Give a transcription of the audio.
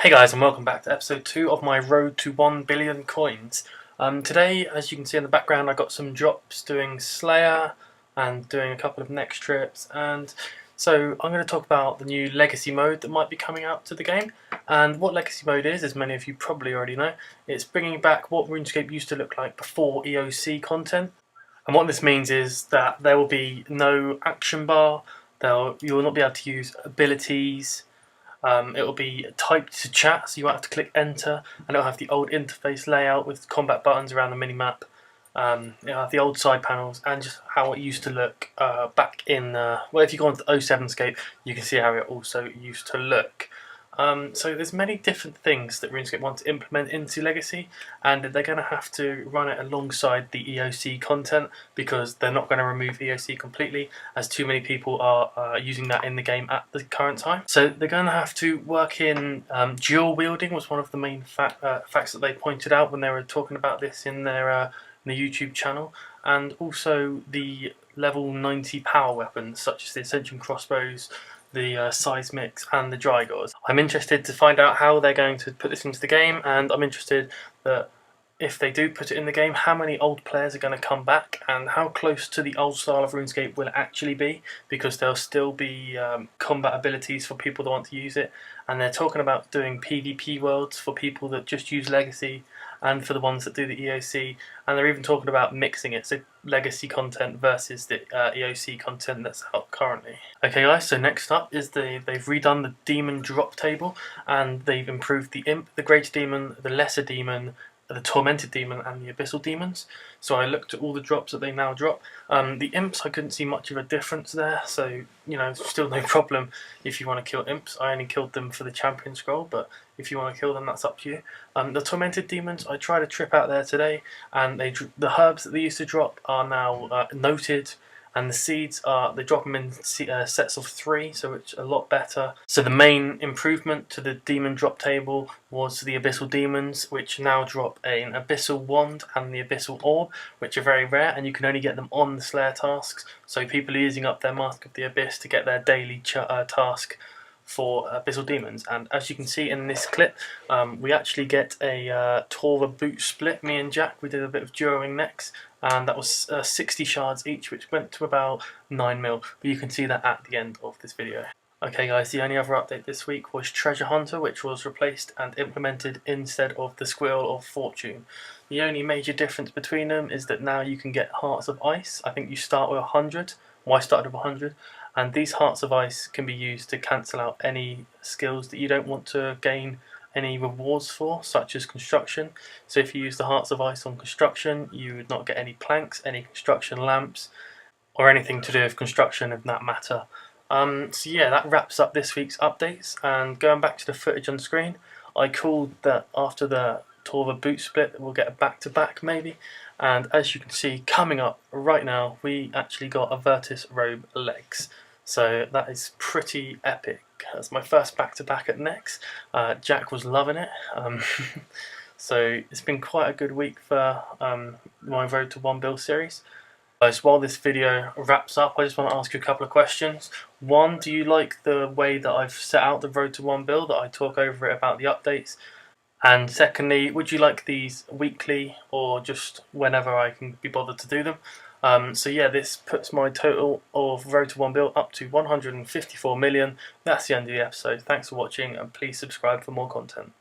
Hey guys, and welcome back to episode 2 of my Road to 1 billion coins. Today, as you can see in the background, I got some drops doing Slayer and doing a couple of next trips, and so I'm going to talk about the new Legacy mode that might be coming out to the game. And what Legacy mode is, as many of you probably already know, it's bringing back what RuneScape used to look like before EOC content. And what this means is that there will be no action bar, you will not be able to use abilities. It will be typed to chat, so you won't have to click enter, and it'll have the old interface layout with combat buttons around the minimap. It'll have the old side panels and just how it used to look back in. Well, if you go onto the 07 scape, you can see how it also used to look. So there's many different things that RuneScape want to implement into Legacy, and they're going to have to run it alongside the EOC content because they're not going to remove EOC completely, as too many people are using that in the game at the current time. So they're going to have to work in dual wielding was one of the main facts that they pointed out when they were talking about this in their the YouTube channel, and also the level 90 power weapons such as the Ascension crossbows, the seismics and the Drygors. I'm interested to find out how they're going to put this into the game, and I'm interested that if they do put it in the game, how many old players are going to come back and how close to the old style of RuneScape will it actually be, because there'll still be combat abilities for people that want to use it, and they're talking about doing PvP worlds for people that just use Legacy and for the ones that do the EOC, and they're even talking about mixing it, so Legacy content versus the EOC content that's out currently. Okay guys, so next up is they've redone the demon drop table, and they've improved the Imp, the Greater Demon, the Lesser Demon, the Tormented Demon and the Abyssal Demons. So I looked at all the drops that they now drop. The Imps, I couldn't see much of a difference there, so you know, still no problem if you want to kill Imps. I only killed them for the Champion Scroll, but if you want to kill them, that's up to you. The Tormented Demons, I tried a trip out there today, and the herbs that they used to drop are now noted, and the seeds they drop them in sets of 3, so it's a lot better. So the main improvement to the demon drop table was the Abyssal Demons, which now drop an Abyssal Wand and the Abyssal Orb, which are very rare, and you can only get them on the Slayer tasks, so people are using up their Mask of the Abyss to get their daily task for Abyssal Demons. And as you can see in this clip, we actually get a Torva boot split. Me and Jack, we did a bit of duoing next, and that was 60 shards each, which went to about 9 mil, but you can see that at the end of this video. Okay guys, the only other update this week was Treasure Hunter, which was replaced and implemented instead of the Squirrel of Fortune. The only major difference between them is that now you can get Hearts of Ice. I think you start with 100, well I started with 100, and these Hearts of Ice can be used to cancel out any skills that you don't want to gain any rewards for, such as construction. So if you use the Hearts of Ice on construction, you would not get any planks, any construction lamps, or anything to do with construction of that matter. So yeah, that wraps up this week's updates, and going back to the footage on screen, I called that after the Torva boot split we'll get a back-to-back maybe, and as you can see coming up right now, we actually got a Virtus Robe legs, so that is pretty epic. That's my first back-to-back at Nex. Jack was loving it. So it's been quite a good week for my Road to 1 Bill series. Guys, while this video wraps up, I just want to ask you a couple of questions. One, do you like the way that I've set out the Road to 1 Bill, that I talk over it about the updates? And secondly, would you like these weekly or just whenever I can be bothered to do them? So yeah, this puts my total of Road to 1 Bill up to 154 million. That's the end of the episode. Thanks for watching, and please subscribe for more content.